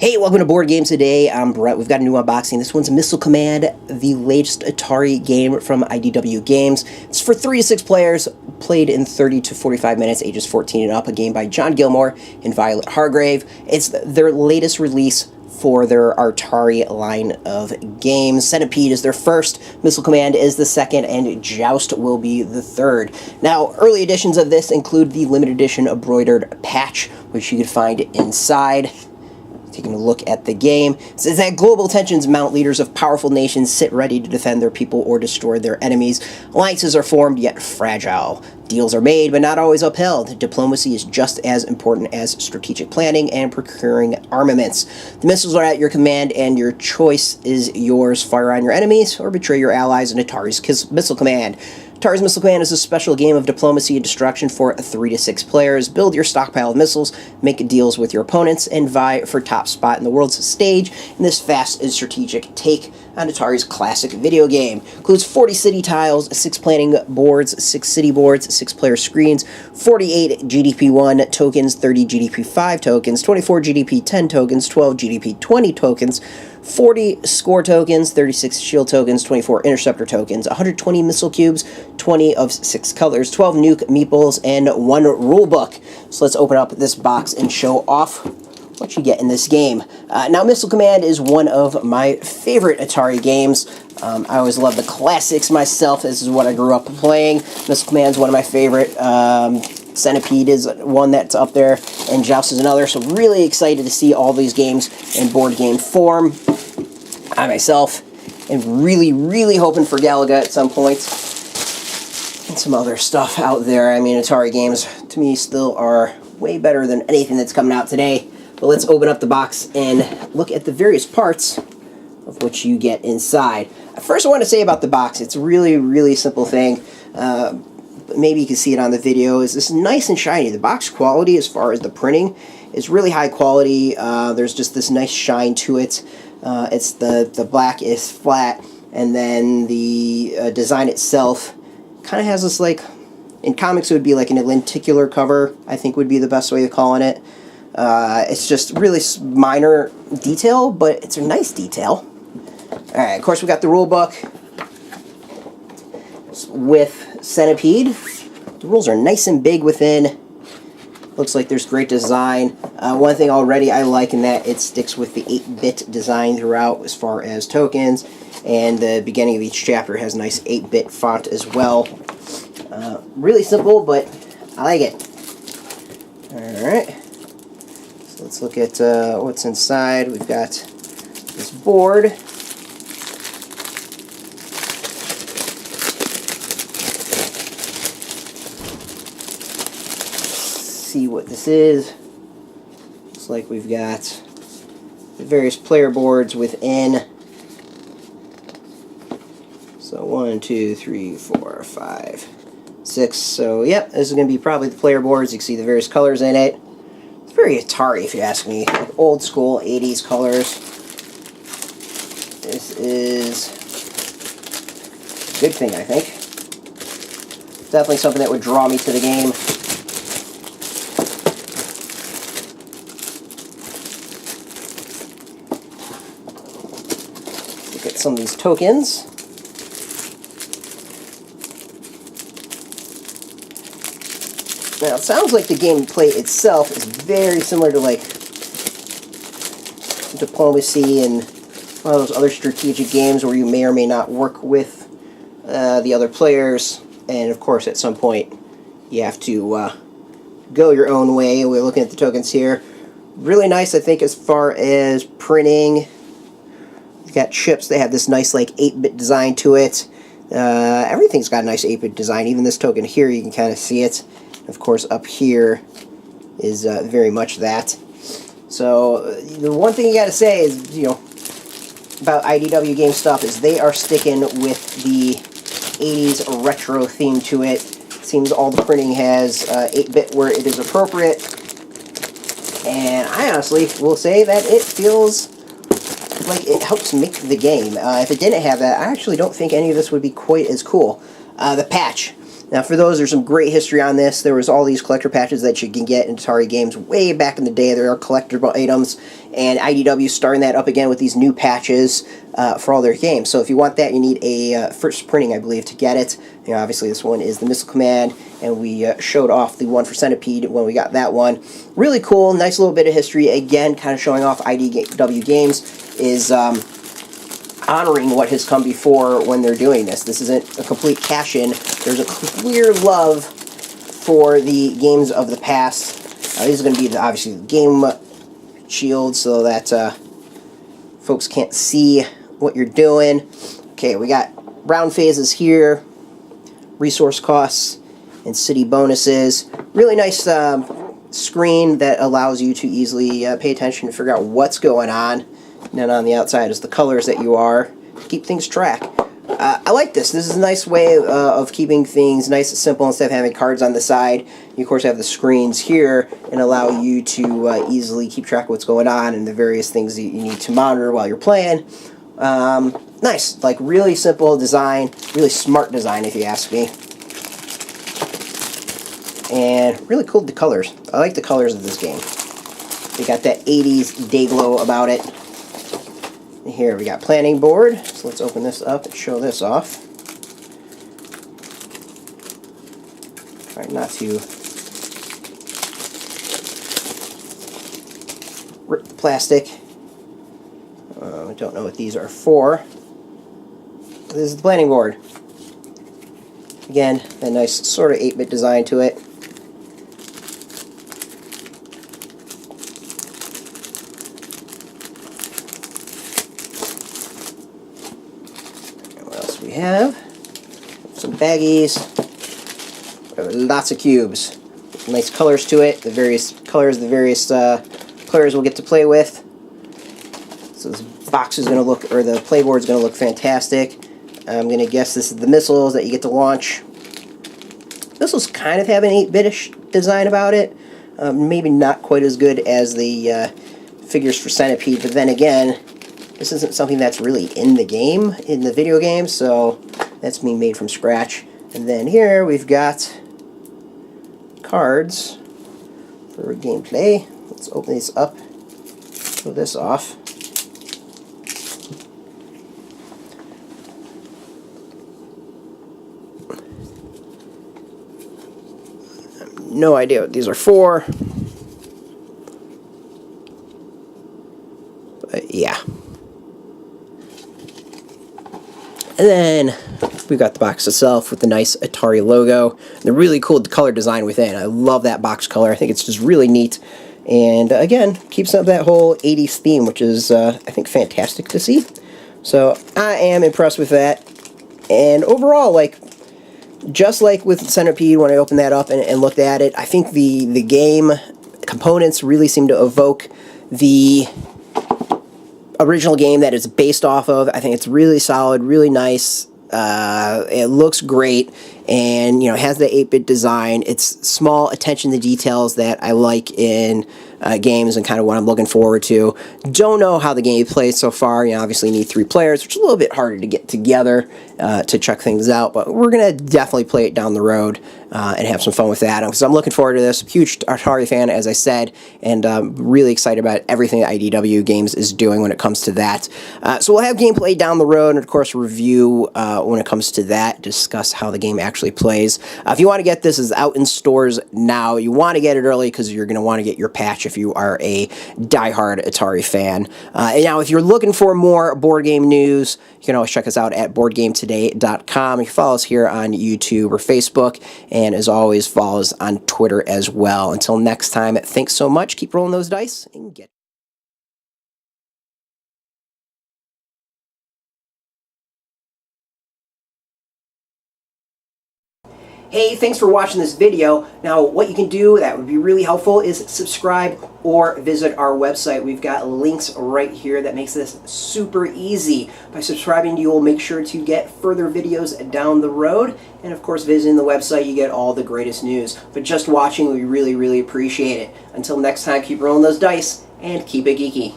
Hey, welcome to Board Games Today. I'm Brett. We've got a new unboxing. This one's Missile Command, the latest Atari game from IDW Games. It's for 3 to 6 players, played in 30 to 45 minutes, ages 14 and up. A game by John Gilmore and Violet Hargrave. It's their latest release for their Atari line of games. Centipede is their first, Missile Command is the second, and Joust will be the third. Now, early editions of this include the limited edition embroidered patch, which you can find inside. Taking a look at the game, it says that global tensions mount. Leaders of powerful nations sit ready to defend their people or destroy their enemies. Alliances are formed, yet fragile. Deals are made, but not always upheld. Diplomacy is just as important as strategic planning and procuring armaments. The missiles are at your command, and your choice is yours. Fire on your enemies or betray your allies in Atari's Missile Command. Atari's Missile Command is a special game of diplomacy and destruction for 3 to 6 players. Build your stockpile of missiles, make deals with your opponents, and vie for top spot in the world's stage in this fast and strategic take on Atari's classic video game. Includes 40 city tiles, 6 planning boards, 6 city boards, 6 player screens, 48 GDP-1 tokens, 30 GDP-5 tokens, 24 GDP-10 tokens, 12 GDP-20 tokens, 40 score tokens, 36 shield tokens, 24 interceptor tokens, 120 missile cubes, 20 of 6 colors, 12 nuke meeples, and 1 rulebook. So let's open up this box and show off what you get in this game. Now, Missile Command is one of my favorite Atari games. I always love the classics myself. This is what I grew up playing. Missile Command is one of my favorite. Centipede is one that's up there, and Joust is another. So really excited to see all these games in board game form. I myself am really hoping for Galaga at some point, and some other stuff out there. I mean, Atari games to me still are way better than anything that's coming out today. But let's open up the box and look at the various parts of what you get inside. First, I want to say about the box, it's a really simple thing. Maybe you can see it on the video. Is this nice and shiny? The box quality, as far as the printing, is really high quality. There's just this nice shine to it. It's the black is flat, and then the design itself kind of has this, like, in comics it would be like an lenticular cover, I think would be the best way of calling it. It's just really minor detail, but it's a nice detail. Alright, of course we got the rule book with Centipede. The rules are nice and big within. Looks like there's great design. One thing already I like in that it sticks with the 8-bit design throughout as far as tokens, and the beginning of each chapter has nice 8-bit font as well. Really simple, but I like it. Alright. Let's look at what's inside. We've got this board. See what this is. Looks like we've got the various player boards within. So 1, 2, 3, 4, 5, 6. So yep, this is going to be probably the player boards. You can see the various colors in it. Very Atari, if you ask me. Like old school 80s colors. This is a good thing, I think. Definitely something that would draw me to the game. Look at some of these tokens. Now, it sounds like the gameplay itself is very similar to, like, diplomacy and one of those other strategic games where you may or may not work with the other players, and of course at some point you have to go your own way. We're looking at the tokens here. Really nice, I think, as far as printing. You've got chips. They have this nice, like, 8-bit design to it. Everything's got a nice 8-bit design. Even this token here, you can kind of see it. Of course, up here is very much that. So, the one thing you got to say is, you know, about IDW game stuff is they are sticking with the 80s retro theme to it. It seems all the printing has 8-bit where it is appropriate. And I honestly will say that it feels like it helps make the game. If it didn't have that, I actually don't think any of this would be quite as cool. The patch. Now, for those, there's some great history on this. There was all these collector patches that you can get in Atari games way back in the day. There are collectible items, and IDW starting that up again with these new patches for all their games. So if you want that, you need a first printing, I believe, to get it. You know, obviously, this one is the Missile Command, and we showed off the one for Centipede when we got that one. Really cool, nice little bit of history. Again, kind of showing off IDW Games is honoring what has come before when they're doing this. This isn't a complete cash-in. There's a clear love for the games of the past. These are going to be, obviously, the game shield so that folks can't see what you're doing. Okay, we got round phases here, resource costs, and city bonuses. Really nice screen that allows you to easily pay attention and figure out what's going on. And then on the outside is the colors that you are to keep things track. I like this. This is a nice way of keeping things nice and simple instead of having cards on the side. You, of course, have the screens here and allow you to easily keep track of what's going on and the various things that you need to monitor while you're playing. Nice. Like, really simple design. Really smart design, if you ask me. And really cool the colors. I like the colors of this game. They got that 80s day glow about it. Here we got planning board, so let's open this up and show this off. Try not to rip the plastic. I don't know what these are for. This is the planning board. Again, a nice sort of 8-bit design to it. We have some baggies, lots of cubes, nice colors to it, the various colors the various players will get to play with. So this box is going to look, or the playboard is going to look fantastic. I'm going to guess this is the missiles that you get to launch. Missiles kind of have an 8-bit-ish design about it, maybe not quite as good as the figures for Centipede, but then again, this isn't something that's really in the game, in the video game, so that's being made from scratch. And then here we've got cards for gameplay. Let's open these up, show this off. I have no idea what these are for. But yeah. And then we've got the box itself with the nice Atari logo. The really cool color design within. I love that box color. I think it's just really neat. And again, keeps up that whole 80s theme, which is, I think, fantastic to see. So I am impressed with that. And overall, like, just like with Centipede, when I opened that up and looked at it, I think the game components really seem to evoke the original game that it's based off of. I think it's really solid, really nice. It looks great, and you know, it has the 8-bit design. It's small attention to details that I like in games and kind of what I'm looking forward to. Don't know how the game plays so far. You know, obviously you need 3 players, which is a little bit harder to get together to check things out, but we're going to definitely play it down the road and have some fun with that. So I'm looking forward to this. Huge Atari fan, as I said, and really excited about everything that IDW Games is doing when it comes to that. So we'll have gameplay down the road, and of course review when it comes to that, discuss how the game actually plays. If you want to get this, it's out in stores now. You want to get it early because you're going to want to get your patch if you are a diehard Atari fan. And now, if you're looking for more board game news, you can always check us out at boardgametoday.com. You can follow us here on YouTube or Facebook, and as always, follow us on Twitter as well. Until next time, thanks so much. Keep rolling those dice and get Hey, thanks for watching this video. Now, what you can do that would be really helpful is subscribe or visit our website. We've got links right here that makes this super easy. By subscribing, you will make sure to get further videos down the road. And of course, visiting the website, you get all the greatest news. But just watching, we really, really appreciate it. Until next time, keep rolling those dice and keep it geeky.